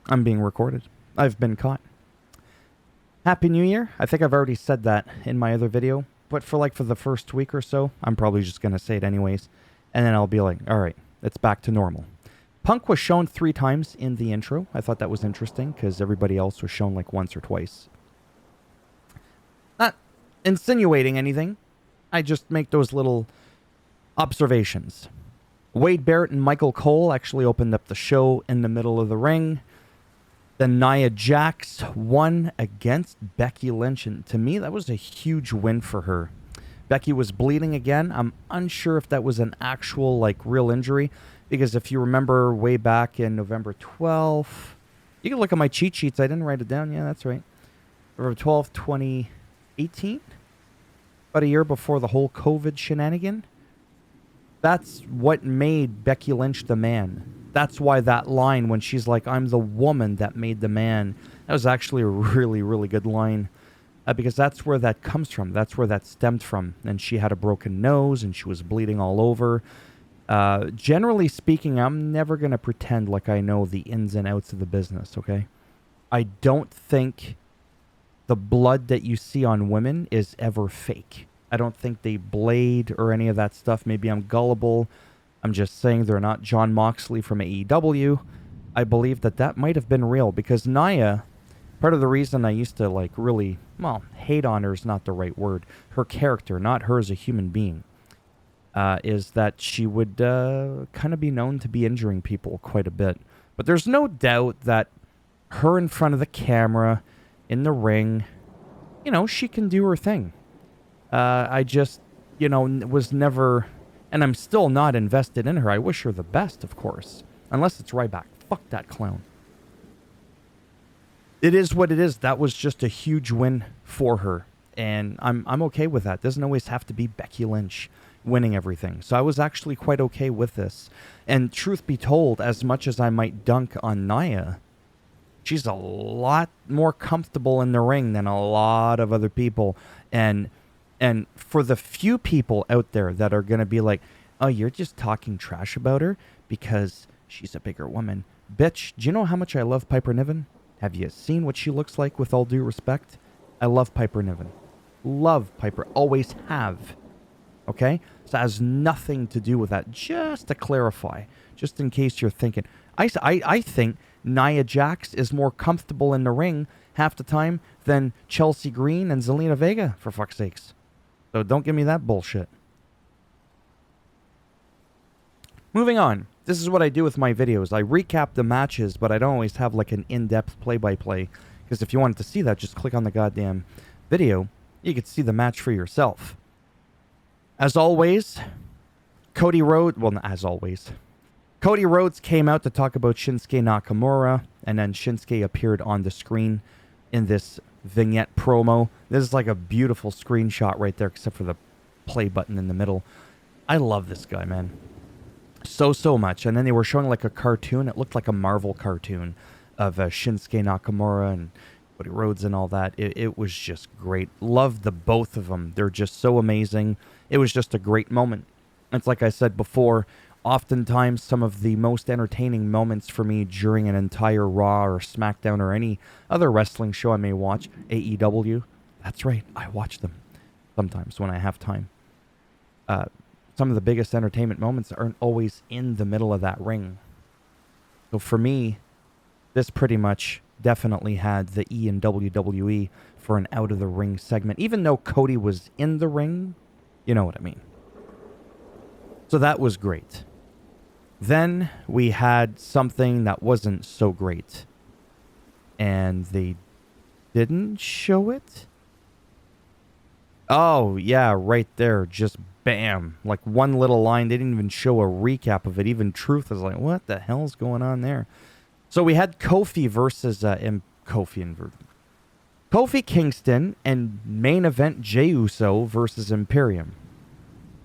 I'm being recorded. I've been caught. Happy New Year. I think I've already said that in my other video, but for the first week or so, I'm probably just going to say it anyways. And then I'll be like, all right, it's back to normal. Punk was shown 3 times in the intro. I thought that was interesting because everybody else was shown like once or twice. Not insinuating anything. I just make those little observations. Wade Barrett and Michael Cole actually opened up the show in the middle of the ring. Then Nia Jax won against Becky Lynch, and to me, that was a huge win for her. Becky was bleeding again. I'm unsure if that was an actual, real injury, because if you remember way back in November 12th, you can look at my cheat sheets. I didn't write it down. Yeah, that's right. November 12th, 2018, about a year before the whole COVID shenanigan. That's what made Becky Lynch the man. That's why that line when she's like, I'm the woman that made the man, that was actually a really, really good line. Because that's where that comes from. That's where that stemmed from. And she had a broken nose and she was bleeding all over. Generally speaking, I'm never going to pretend like I know the ins and outs of the business, okay? I don't think the blood that you see on women is ever fake. I don't think they blade or any of that stuff. Maybe I'm gullible. I'm just saying they're not John Moxley from AEW. I believe that might have been real because Nia, part of the reason I used to really, hate on her is not the right word. Her character, not her as a human being, is that she would kind of be known to be injuring people quite a bit. But there's no doubt that her in front of the camera, in the ring, she can do her thing. I just, was never, and I'm still not invested in her. I wish her the best, of course. Unless it's Ryback. Fuck that clown. It is what it is. That was just a huge win for her. And I'm okay with that. Doesn't always have to be Becky Lynch winning everything. So I was actually quite okay with this. And truth be told, as much as I might dunk on Nia, she's a lot more comfortable in the ring than a lot of other people. And for the few people out there that are going to be like, oh, you're just talking trash about her because she's a bigger woman. Bitch, do you know how much I love Piper Niven? Have you seen what she looks like, with all due respect? I love Piper Niven. Love Piper. Always have. Okay? So that has nothing to do with that. Just to clarify. Just in case you're thinking. I think Nia Jax is more comfortable in the ring half the time than Chelsea Green and Zelina Vega, for fuck's sakes. So don't give me that bullshit. Moving on. This is what I do with my videos. I recap the matches, but I don't always have an in-depth play-by-play. Because if you wanted to see that, just click on the goddamn video. You could see the match for yourself. As always, Cody Rhodes... Well, not as always. Cody Rhodes came out to talk about Shinsuke Nakamura. And then Shinsuke appeared on the screen in this vignette promo. This is a beautiful screenshot right there, except for the play button in the middle. I love this guy, man. So much. And then they were showing a cartoon. It looked like a Marvel cartoon of Shinsuke Nakamura and Cody Rhodes and all that. It was just great. Loved the both of them. They're just so amazing. It was just a great moment. It's like I said before, oftentimes some of the most entertaining moments for me during an entire Raw or SmackDown or any other wrestling show I may watch, AEW, that's right, I watch them sometimes when I have time. Some of the biggest entertainment moments aren't always in the middle of that ring. So for me, this pretty much definitely had the E in WWE for an out-of-the-ring segment. Even though Cody was in the ring, you know what I mean. So that was great. Then we had something that wasn't so great. And they didn't show it? Oh, yeah, right there. Just bam. One little line. They didn't even show a recap of it. Even Truth is like, what the hell's going on there? So we had Kofi versus Kofi Kingston and main event Jey Uso versus Imperium.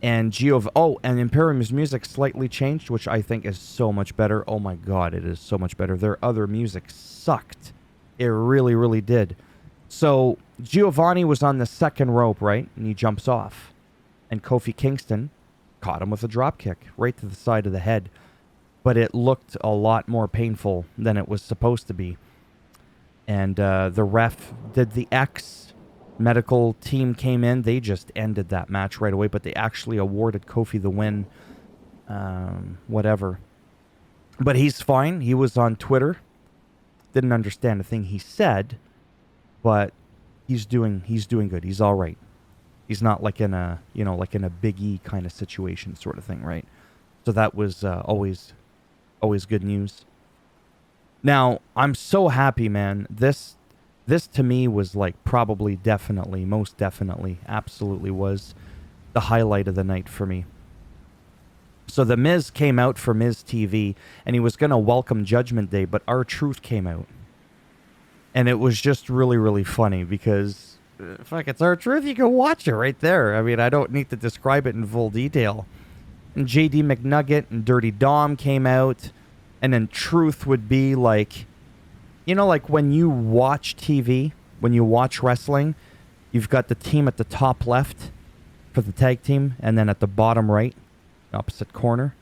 And and Imperium's music slightly changed, which I think is so much better. Oh my god, it is so much better. Their other music sucked. It really, really did. So Giovanni was on the second rope, right? And he jumps off. And Kofi Kingston caught him with a drop kick right to the side of the head. but it looked a lot more painful than it was supposed to be. And the ref did the X. Medical team came in. They just ended that match right away, but they actually awarded Kofi the win. Whatever. But he's fine. He was on Twitter. Didn't understand a thing he said, but he's doing good. He's all right. He's not like in a, like in a Big E kind of situation sort of thing, right? So that was always good news. Now, I'm so happy, man. This to me was like probably definitely, most definitely, absolutely was the highlight of the night for me. So The Miz came out for Miz TV, and he was going to welcome Judgment Day, but R-Truth came out. And it was just really, really funny because, fuck, it's R-Truth. You can watch it right there. I mean, I don't need to describe it in full detail. And JD McNugget and Dirty Dom came out, and then Truth would be like, like when you watch TV, when you watch wrestling, you've got the team at the top left for the tag team, and then at the bottom right, opposite corner.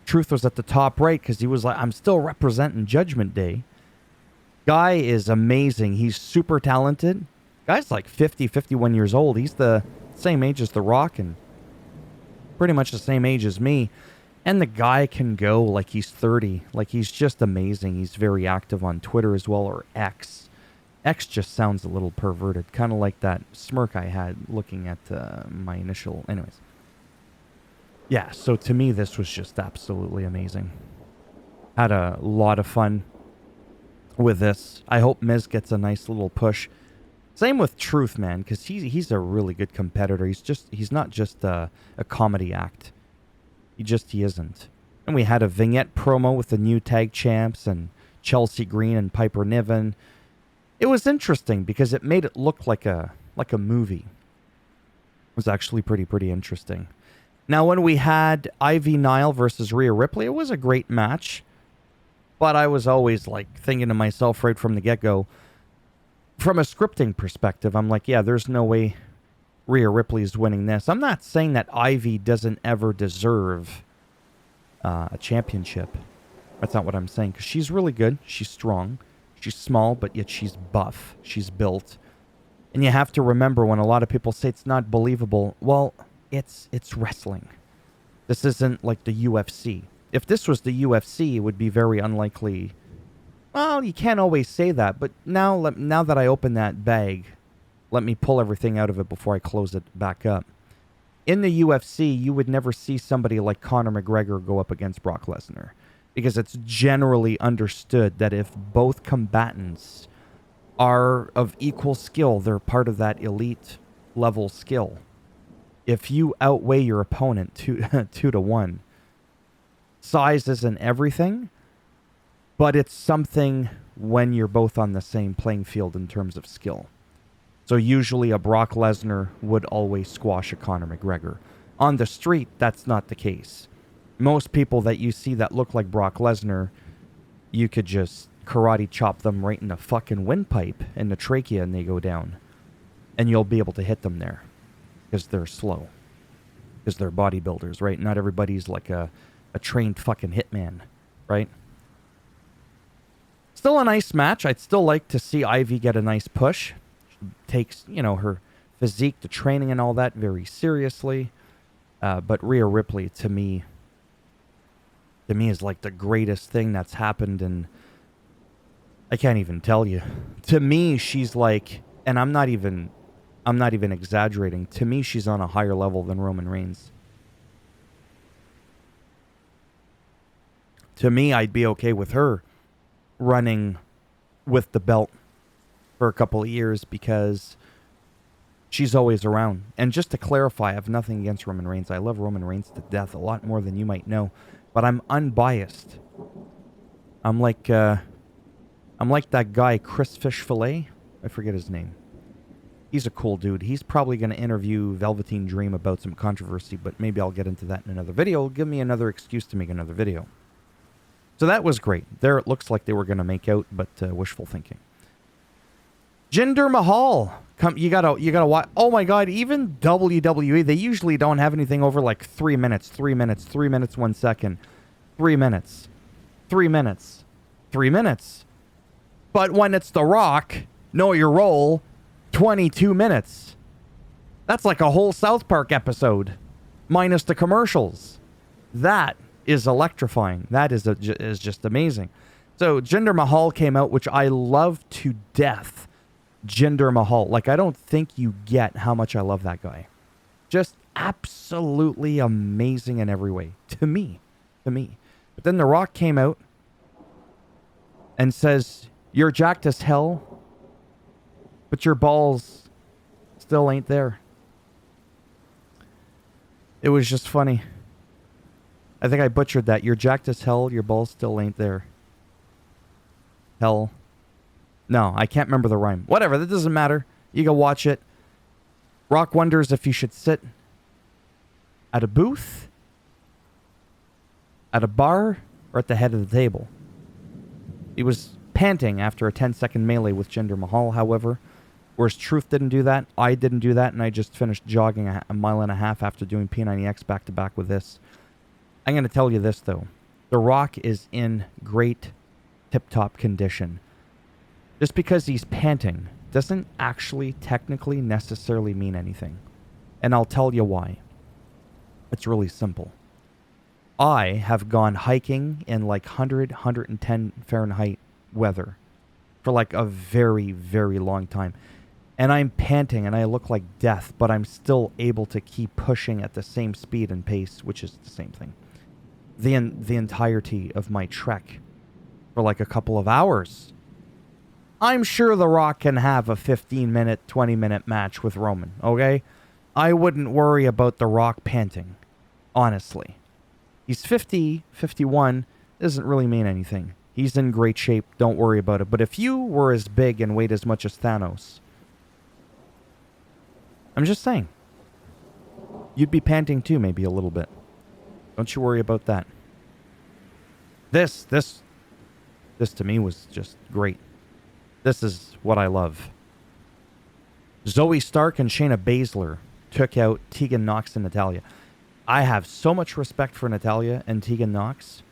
Truth was at the top right because he was like, I'm still representing Judgment Day. Guy is amazing. He's super talented. Guy's like 50, 51 years old. He's the same age as The Rock and pretty much the same age as me. And the guy can go like he's 30. Like, he's just amazing. He's very active on Twitter as well, or X. X just sounds a little perverted. Kind of like that smirk I had looking at my initial... Anyways. Yeah, so to me, this was just absolutely amazing. Had a lot of fun with this. I hope Miz gets a nice little push. Same with Truth, man, because he's a really good competitor. He's not just a comedy act. He isn't. And we had a vignette promo with the new tag champs and Chelsea Green and Piper Niven. It was interesting because it made it look like a movie. It was actually pretty interesting. Now, when we had Ivy Nile versus Rhea Ripley, it was a great match. But I was always like thinking to myself right from the get-go, from a scripting perspective, I'm like, yeah, there's no way Rhea Ripley's winning this. I'm not saying that Ivy doesn't ever deserve a championship. That's not what I'm saying, because she's really good. She's strong. She's small, but yet she's buff. She's built. And you have to remember, when a lot of people say it's not believable, well, it's wrestling. This isn't like the UFC. If this was the UFC, it would be very unlikely. Well, you can't always say that, but now that I open that bag, let me pull everything out of it before I close it back up. In the UFC, you would never see somebody like Conor McGregor go up against Brock Lesnar, because it's generally understood that if both combatants are of equal skill, they're part of that elite level skill. If you outweigh your opponent 2-1, size isn't everything, but it's something when you're both on the same playing field in terms of skill. So usually a Brock Lesnar would always squash a Conor McGregor. On the street, that's not the case. Most people that you see that look like Brock Lesnar, you could just karate chop them right in the fucking windpipe and the trachea and they go down. And you'll be able to hit them there because they're slow. Because they're bodybuilders, right? Not everybody's like a trained fucking hitman, right? Still a nice match. I'd still like to see Ivy get a nice push. She takes, her physique, the training and all that very seriously. But Rhea Ripley, to me is like the greatest thing that's happened, and I can't even tell you. To me, she's like, and I'm not even exaggerating. To me, she's on a higher level than Roman Reigns. To me, I'd be okay with her running with the belt for a couple of years because she's always around. And just to clarify, I have nothing against Roman Reigns. I love Roman Reigns to death, a lot more than you might know. But I'm unbiased. I'm like that guy, Chris Fishfillet. I forget his name. He's a cool dude. He's probably going to interview Velveteen Dream about some controversy, but maybe I'll get into that in another video. It'll give me another excuse to make another video. So that was great. There it looks like they were going to make out, but wishful thinking. Jinder Mahal. You gotta watch. Oh my God, even WWE, they usually don't have anything over like 3 minutes, 1 second. 3 minutes. 3 minutes. 3 minutes. But when it's The Rock, know your role, 22 minutes. That's like a whole South Park episode, minus the commercials. That is electrifying. That is just amazing. So Jinder Mahal came out, which I love to death. Jinder Mahal. Like, I don't think you get how much I love that guy. Just absolutely amazing in every way. To me. But then The Rock came out and says, you're jacked as hell, but your balls still ain't there. It was just funny. I think I butchered that. You're jacked as hell, your balls still ain't there. Hell. No, I can't remember the rhyme. Whatever, that doesn't matter. You go watch it. Rock wonders if he should sit at a booth, at a bar, or at the head of the table. He was panting after a 10-second melee with Jinder Mahal, however. Whereas Truth didn't do that, I didn't do that, and I just finished jogging a mile and a half after doing P90X back-to-back with this. I'm going to tell you this, though. The Rock is in great tip-top condition. Just because he's panting doesn't actually technically necessarily mean anything. And I'll tell you why. It's really simple. I have gone hiking in like 100, 110 Fahrenheit weather for like a very, very long time. And I'm panting and I look like death, but I'm still able to keep pushing at the same speed and pace, which is the same thing. The entirety of my trek for like a couple of hours. I'm sure The Rock can have a 15-minute, 20-minute match with Roman, okay? I wouldn't worry about The Rock panting, honestly. He's 50, 51, doesn't really mean anything. He's in great shape, don't worry about it. But if you were as big and weighed as much as Thanos, I'm just saying, you'd be panting too, maybe a little bit. Don't you worry about that. This to me was just great. This is what I love. Zoe Stark and Shayna Baszler took out Tegan Nox and Natalya. I have so much respect for Natalya and Tegan Nox,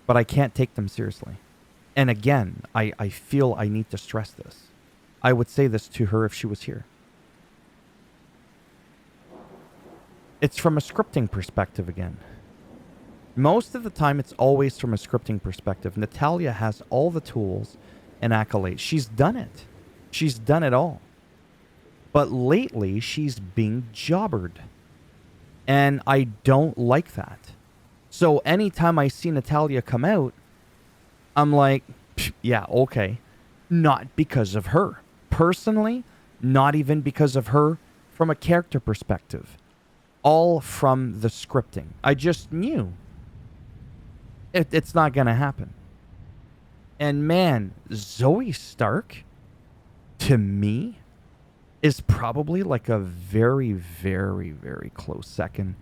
but I can't take them seriously. And again, I feel I need to stress this. I would say this to her if she was here. It's from a scripting perspective again. Most of the time, it's always from a scripting perspective. Natalya has all the tools and accolades. She's done it. She's done it all. But lately, she's being jobbered. And I don't like that. So anytime I see Natalya come out, I'm like, yeah, okay. Not because of her. Personally, not even because of her from a character perspective. All from the scripting. I just knew it's not going to happen. And man, Zoe Stark, to me, is probably like a very, very, very close second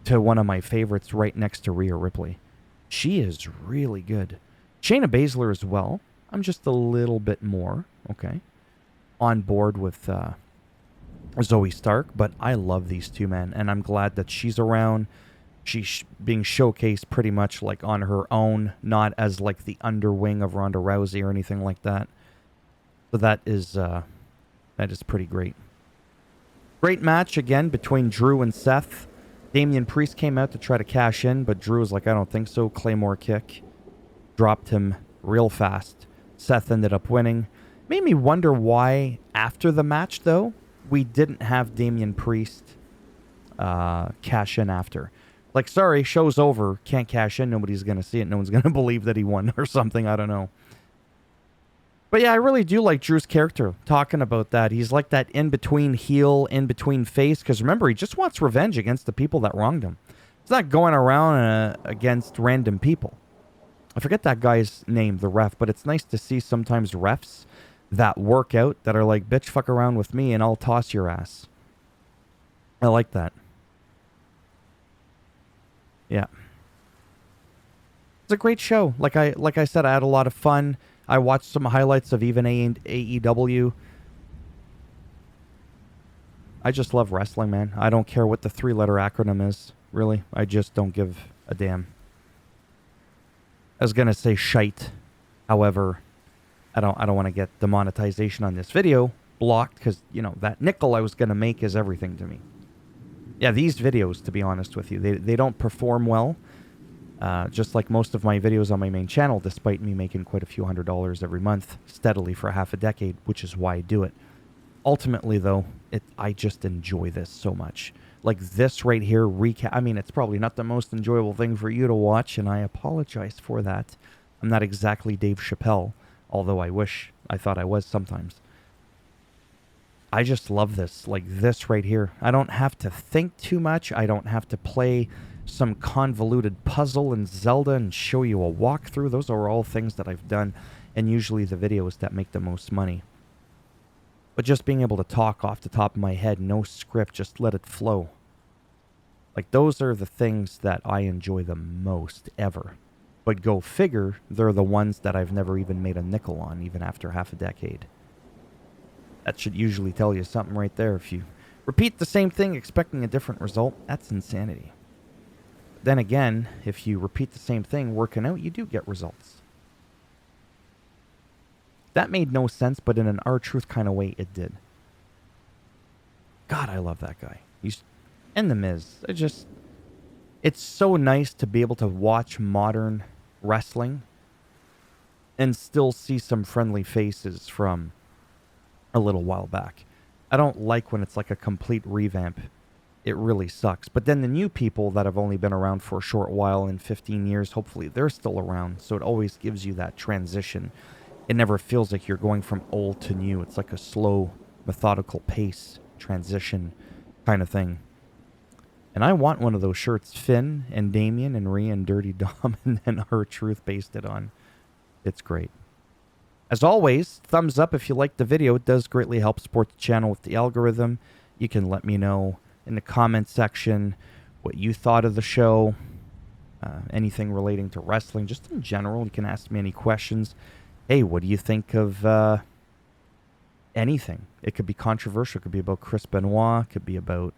to one of my favorites right next to Rhea Ripley. She is really good. Shayna Baszler as well. I'm just a little bit more, okay, on board with Zoe Stark, but I love these two, man, and I'm glad that she's around. She's being showcased pretty much like on her own, not as like the underwing of Ronda Rousey or anything like that. So that is pretty great. Great match again between Drew and Seth. Damian Priest came out to try to cash in, but Drew was like, I don't think so. Claymore kick. Dropped him real fast. Seth ended up winning. Made me wonder why after the match, though, we didn't have Damian Priest cash in after. Like, sorry, show's over. Can't cash in. Nobody's going to see it. No one's going to believe that he won or something. I don't know. But yeah, I really do like Drew's character, talking about that. He's like that in-between heel, in-between face. Because remember, he just wants revenge against the people that wronged him. He's not going around against random people. I forget that guy's name, the ref. But it's nice to see sometimes refs that work out, that are like, bitch, fuck around with me and I'll toss your ass. I like that. Yeah. It's a great show. Like I said, I had a lot of fun. I watched some highlights of even AEW. I just love wrestling, man. I don't care what the 3-letter acronym is, really. I just don't give a damn. I was gonna say shite. However, I don't want to get demonetization on this video blocked because, you know, that nickel I was gonna make is everything to me. Yeah, these videos, to be honest with you, they don't perform well. Just like most of my videos on my main channel, despite me making quite a few $100s every month steadily for half a decade, which is why I do it. Ultimately, though, I just enjoy this so much. Like this right here, I mean, it's probably not the most enjoyable thing for you to watch, and I apologize for that. I'm not exactly Dave Chappelle, although I thought I was sometimes. I just love this, like this right here. I don't have to think too much. I don't have to play some convoluted puzzle in Zelda and show you a walkthrough. Those are all things that I've done, and usually the videos that make the most money. But just being able to talk off the top of my head, no script, just let it flow. Like, those are the things that I enjoy the most ever. But go figure, they're the ones that I've never even made a nickel on, even after half a decade. That should usually tell you something right there. If you repeat the same thing expecting a different result, that's insanity. Then again, if you repeat the same thing working out, you do get results. That made no sense, but in an R-Truth kind of way, it did. God, I love that guy. And The Miz. It's so nice to be able to watch modern wrestling and still see some friendly faces from a little while back. I don't like when it's like a complete revamp. It really sucks. But then the new people that have only been around for a short while, in 15 years, hopefully they're still around. So it always gives you that transition. It never feels like you're going from old to new. It's like a slow, methodical pace transition kind of thing. And I want one of those shirts Finn and Damien and Rhea and Dirty Dom and then R-Truth based it on. It's great. As always, thumbs up if you liked the video. It does greatly help support the channel with the algorithm. You can let me know in the comment section what you thought of the show. Anything relating to wrestling, just in general. You can ask me any questions. Hey, what do you think of anything? It could be controversial. It could be about Chris Benoit. It could be about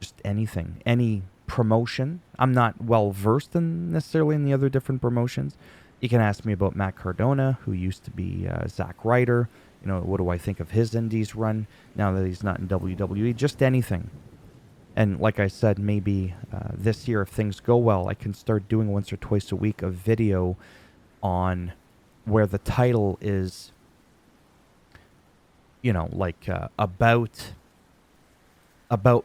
just anything. Any promotion. I'm not well versed in necessarily in the other different promotions. You can ask me about Matt Cardona, who used to be Zack Ryder. You know, what do I think of his Indies run now that he's not in WWE? Just anything. And like I said, maybe this year, if things go well, I can start doing once or twice a week a video on where the title is, you know, like about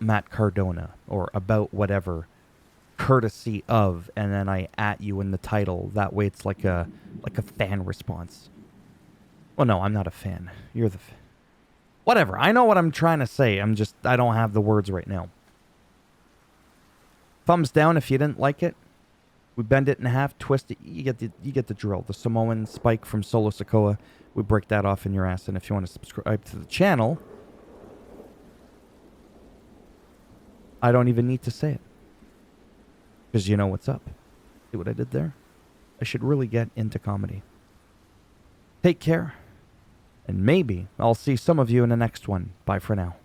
Matt Cardona or about whatever, courtesy of, and then I at you in the title. That way it's like a fan response. Well, no, I'm not a fan. You're the whatever. I know what I'm trying to say. I don't have the words right now. Thumbs down if you didn't like it. We bend it in half, twist it. You get the drill. The Samoan spike from Solo Sikoa. We break that off in your ass. And if you want to subscribe to the channel, I don't even need to say it, because you know what's up. See what I did there? I should really get into comedy. Take care, and maybe I'll see some of you in the next one. Bye for now.